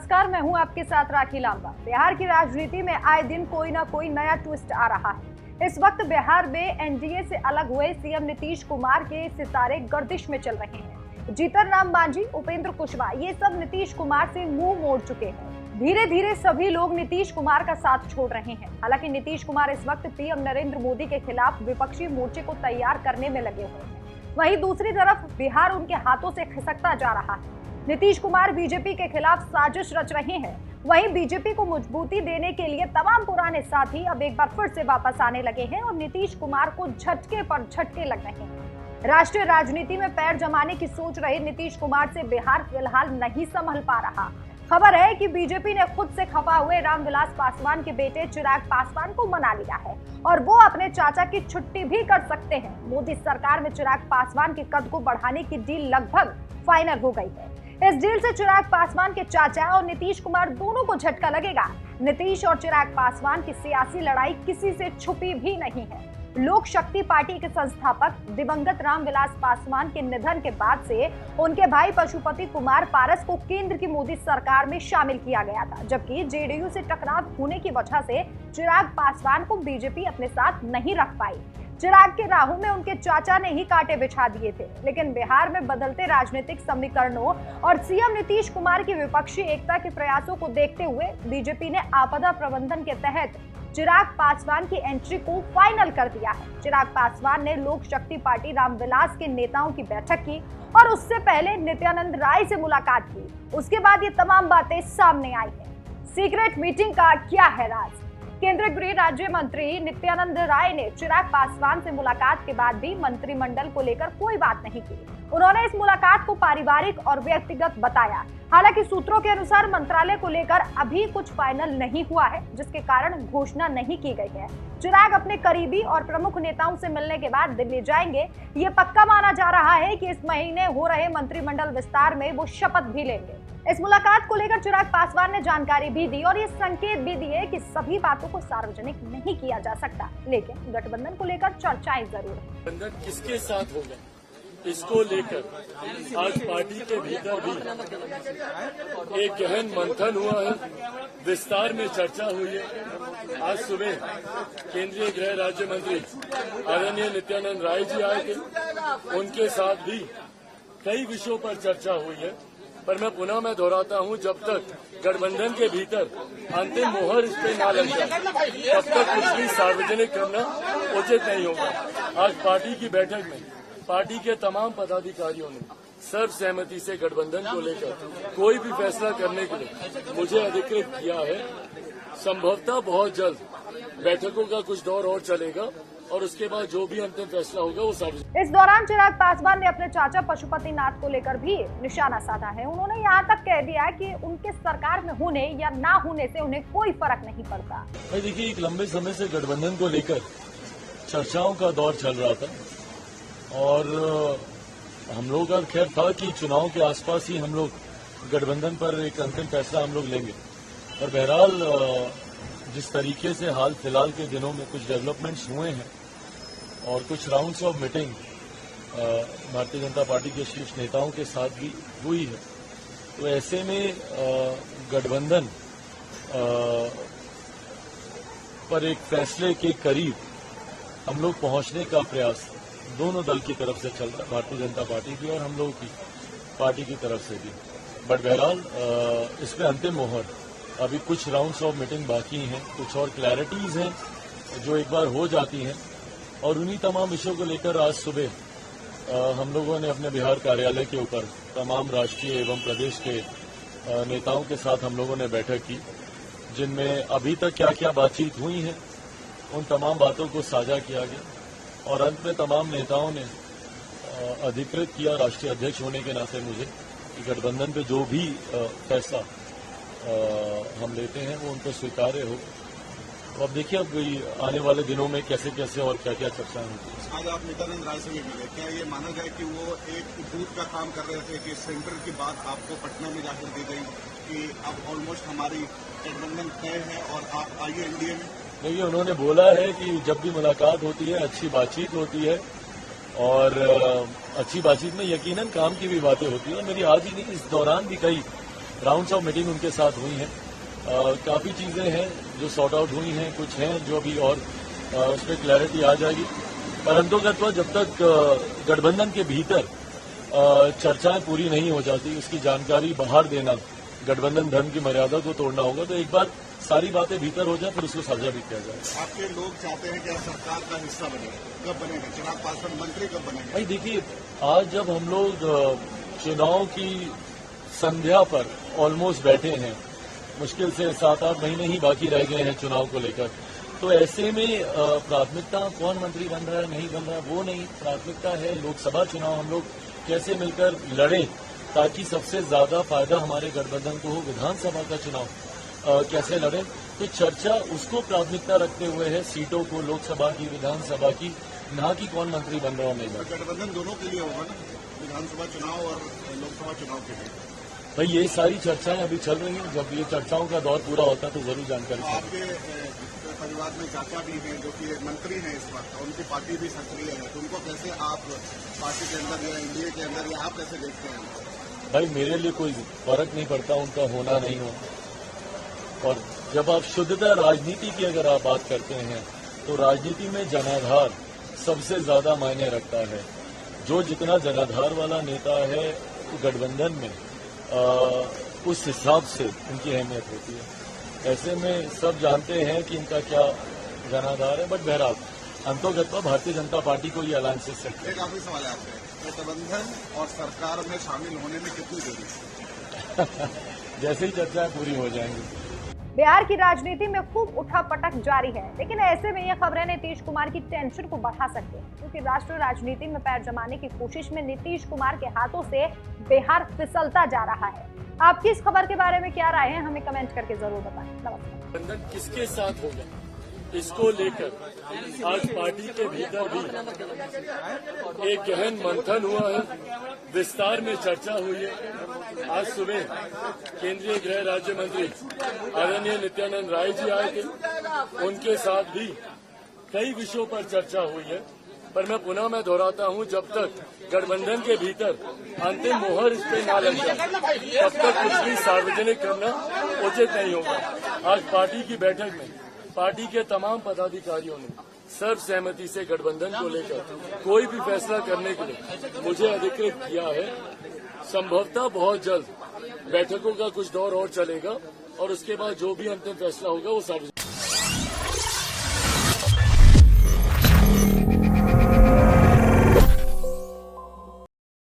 नमस्कार, मैं हूं आपके साथ राखी लांबा। बिहार की राजनीति में आए दिन कोई ना कोई नया ट्विस्ट आ रहा है। इस वक्त बिहार में एनडीए से अलग हुए सीएम नीतीश कुमार के सितारे गर्दिश में चल रहे हैं। जीतन राम मांझी, उपेंद्र कुशवाहा, ये सब नीतीश कुमार से मुंह मोड़ चुके हैं। धीरे धीरे सभी लोग नीतीश कुमार का साथ छोड़ रहे हैं। हालांकि नीतीश कुमार इस वक्त पीएम नरेंद्र मोदी के खिलाफ विपक्षी मोर्चे को तैयार करने में लगे हुए हैं। वहीं दूसरी तरफ बिहार उनके हाथों से खिसकता जा रहा है। नीतीश कुमार बीजेपी के खिलाफ साजिश रच रहे हैं। वहीं बीजेपी को मजबूती देने के लिए तमाम पुराने साथी अब एक बार फिर से वापस आने लगे हैं और नीतीश कुमार को झटके पर झटके लग रहे हैं। राष्ट्रीय राजनीति में पैर जमाने की सोच रहे नीतीश कुमार से बिहार फिलहाल नहीं संभल पा रहा। खबर है कि बीजेपी ने खुद से खफा हुए रामविलास पासवान के बेटे चिराग पासवान को मना लिया है और वो अपने चाचा की छुट्टी भी कर सकते हैं। मोदी सरकार में चिराग पासवान के कद को बढ़ाने की डील लगभग फाइनल हो गई है। इस डील से चिराग पासवान के चाचा और नीतीश कुमार दोनों को झटका लगेगा। नीतीश और चिराग पासवान की सियासी लड़ाई किसी से छुपी भी नहीं है। लोक शक्ति पार्टी के संस्थापक दिवंगत रामविलास पासवान के निधन के बाद से उनके भाई पशुपति कुमार पारस को केंद्र की मोदी सरकार में शामिल किया गया था, जबकि जेडीयू से टकराव होने की वजह से चिराग पासवान को बीजेपी अपने साथ नहीं रख पाई। चिराग के राहों में उनके चाचा ने ही कांटे बिछा दिए थे। लेकिन बिहार में बदलते राजनीतिक समीकरणों और सीएम नीतीश कुमार की विपक्षी एकता के प्रयासों को देखते हुए बीजेपी ने आपदा प्रबंधन के तहत चिराग पासवान की एंट्री को फाइनल कर दिया है। चिराग पासवान ने लोक शक्ति पार्टी रामविलास के नेताओं की बैठक की और उससे पहले नित्यानंद राय से मुलाकात की। उसके बाद ये तमाम बातें सामने आई है। सीक्रेट मीटिंग का क्या है राज? केंद्रीय गृह राज्य मंत्री नित्यानंद राय ने चिराग पासवान से मुलाकात के बाद भी मंत्रिमंडल को लेकर कोई बात नहीं की। उन्होंने इस मुलाकात को पारिवारिक और व्यक्तिगत बताया। हालांकि सूत्रों के अनुसार मंत्रालय को लेकर अभी कुछ फाइनल नहीं हुआ है, जिसके कारण घोषणा नहीं की गई है। चिराग अपने करीबी और प्रमुख नेताओं से मिलने के बाद दिल्ली जाएंगे। ये पक्का माना जा रहा है कि इस महीने हो रहे मंत्रिमंडल विस्तार में वो शपथ भी लेंगे। इस मुलाकात को लेकर चिराग पासवान ने जानकारी भी दी और ये संकेत भी दिए कि सभी बातों को सार्वजनिक नहीं किया जा सकता, लेकिन गठबंधन को लेकर चर्चाएं जरूर है। गठबंधन किसके साथ होगा इसको लेकर आज पार्टी के भीतर भी एक गहन मंथन हुआ है, विस्तार में चर्चा हुई है। आज सुबह केंद्रीय गृह राज्य मंत्री आदरणीय नित्यानंद राय जी आए थे, उनके साथ भी कई विषयों पर चर्चा हुई है। पर मैं पुनः दोहराता हूं, जब तक गठबंधन के भीतर अंतिम मोहर इस पे ना लग जाए तब तक कुछ भी सार्वजनिक करना उचित नहीं होगा। आज पार्टी की बैठक में पार्टी के तमाम पदाधिकारियों ने सर्वसहमति से गठबंधन को लेकर कोई भी फैसला करने के लिए मुझे अधिकृत किया है। संभवतः बहुत जल्द बैठकों का कुछ दौर और चलेगा और उसके बाद जो भी अंतिम फैसला होगा वो सार्वजनिक। इस दौरान चिराग पासवान ने अपने चाचा पशुपति नाथ को लेकर भी निशाना साधा है। उन्होंने यहाँ तक कह दिया कि उनके सरकार में होने या ना होने से उन्हें कोई फर्क नहीं पड़ता। देखिए, एक लंबे समय से गठबंधन को लेकर चर्चाओं का दौर चल रहा था और हम लोग का खैर था कि चुनाव के आसपास ही हम लोग गठबंधन पर एक अंतिम फैसला हम लोग लेंगे। और बहरहाल जिस तरीके से हाल फिलहाल के दिनों में कुछ डेवलपमेंट्स हुए हैं और कुछ rounds of meeting Bharatiya Janata party के शीर्ष नेताओं के साथ भी हुई है, तो ऐसे में गठबंधन पर एक फैसले के करीब हम लोग पहुंचने का प्रयास दोनों दल की तरफ से चल रहा है, भारतीय जनता पार्टी की और हम लोगों की पार्टी की तरफ से भी। बट बहरहाल इस पे अंतिम मोहर, अभी कुछ राउंड्स ऑफ मीटिंग बाकी हैं, कुछ और क्लैरिटीज हैं जो एक बार हो जाती हैं और उन्हीं तमाम विषयों को लेकर आज सुबह हम लोगों ने अपने बिहार कार्यालय के ऊपर तमाम राष्ट्रीय एवं प्रदेश के नेताओं के साथ हम लोगों ने बैठक की, जिनमें अभी तक क्या क्या बातचीत हुई है उन तमाम बातों को साझा किया गया और अंत में तमाम नेताओं ने अधिकृत किया राष्ट्रीय अध्यक्ष होने के नाते मुझे कि गठबंधन पे जो भी फैसला हम लेते हैं वो उनको स्वीकार्य हो। तो अब देखिए, अब आने वाले दिनों में कैसे कैसे और क्या क्या चर्चाएं होती है। आज आप नित्यानंद राय से भी मिले, क्या ये माना जाए कि वो एक दूत का काम कर रहे थे कि सेंटर की बात आपको पटना में जाकर दी गई कि अब ऑलमोस्ट हमारी गठबंधन तय है और आप आइए एनडीए में? देखिए, उन्होंने बोला है कि जब भी मुलाकात होती है अच्छी बातचीत होती है और अच्छी बातचीत में यकीनन काम की भी बातें होती हैं। मेरी आज ही नहीं, इस दौरान भी कई राउंड्स ऑफ मीटिंग उनके साथ हुई हैं। काफी चीजें हैं जो सॉर्ट आउट हुई हैं, कुछ हैं जो अभी और उस पर क्लैरिटी आ जाएगी। परंतु जब तक गठबंधन के भीतर चर्चाएं पूरी नहीं हो जाती, उसकी जानकारी बाहर देना, गठबंधन धर्म की मर्यादा को तोड़ना होगा। तो एक बार सारी बातें भीतर हो जाए, फिर उसको साझा भी किया जाए। आपके लोग चाहते हैं कि आप सरकार का हिस्सा बने, कब बनेंगे? चिराग पासवान मंत्री कब बनेंगे? भाई देखिए, आज जब हम लोग चुनाव की संध्या पर ऑलमोस्ट बैठे हैं, मुश्किल से 7-8 महीने ही बाकी रह गए हैं चुनाव को लेकर, तो ऐसे में प्राथमिकता कौन मंत्री बन रहा है नहीं बन रहा है वो नहीं, प्राथमिकता है लोकसभा चुनाव हम लोग कैसे मिलकर लड़ें ताकि सबसे ज्यादा फायदा हमारे गठबंधन को हो। विधानसभा का चुनाव कैसे लड़ें, तो चर्चा उसको प्राथमिकता रखते हुए है, सीटों को, लोकसभा की, विधानसभा की, ना कि कौन मंत्री बन रहा हो नहीं बन रहा। गठबंधन दोनों के लिए होगा ना, विधानसभा चुनाव और लोकसभा चुनाव के लिए? भाई ये सारी चर्चाएं अभी चल रही हैं, जब ये चर्चाओं का दौर पूरा होता है तो जरूर जानकारी आपके परिवार में चाचा भी हैं जो कि मंत्री हैं इस वक्त, उनकी पार्टी भी सक्रिय है, तो उनको कैसे आप पार्टी के अंदर या एनडीए के अंदर या आप कैसे देखते हैं? भाई मेरे लिए कोई फर्क नहीं पड़ता उनका होना नहीं होना। और जब आप शुद्धता राजनीति की अगर आप बात करते हैं तो राजनीति में जनाधार सबसे ज्यादा मायने रखता है। जो जितना जनाधार वाला नेता है गठबंधन में उस हिसाब से उनकी अहमियत होती है। ऐसे में सब जानते हैं कि इनका क्या जनाधार है, बट बहरहाल अंतोगत भारतीय जनता पार्टी को ये अलायंसेस से। एक आखिरी सवाल है आपसे, गठबंधन और सरकार में शामिल होने में कितनी देरी है? जैसे ही चर्चाएं पूरी हो जाएंगी। बिहार की राजनीति में खूब उठापटक जारी है, लेकिन ऐसे में ये खबरें नीतीश कुमार की टेंशन को बढ़ा सकती हैं, क्योंकि राष्ट्रीय राजनीति में पैर जमाने की कोशिश में नीतीश कुमार के हाथों से बिहार फिसलता जा रहा है। आपकी इस खबर के बारे में क्या राय है, हमें कमेंट करके जरूर बताएं। नमस्कार। गठबंधन किसके साथ होगा, इसको लेकर आज पार्टी के भीतर भी एक गहन मंथन हुआ है, विस्तार में चर्चा हुई है। आज सुबह केंद्रीय गृह राज्य मंत्री आदरणीय नित्यानंद राय जी आए थे, उनके साथ भी कई विषयों पर चर्चा हुई है। पर मैं दोहराता हूं, जब तक गठबंधन के भीतर अंतिम मोहर इस पे ना लग जाए तब तक कुछ भी सार्वजनिक करना उचित नहीं होगा। आज पार्टी की बैठक में पार्टी के तमाम पदाधिकारियों ने सर्वसहमति से गठबंधन को लेकर कोई भी फैसला करने के लिए मुझे अधिकृत किया है। संभवतः बहुत जल्द बैठकों का कुछ दौर और चलेगा और उसके बाद जो भी अंतिम फैसला होगा वो सार्वजनिक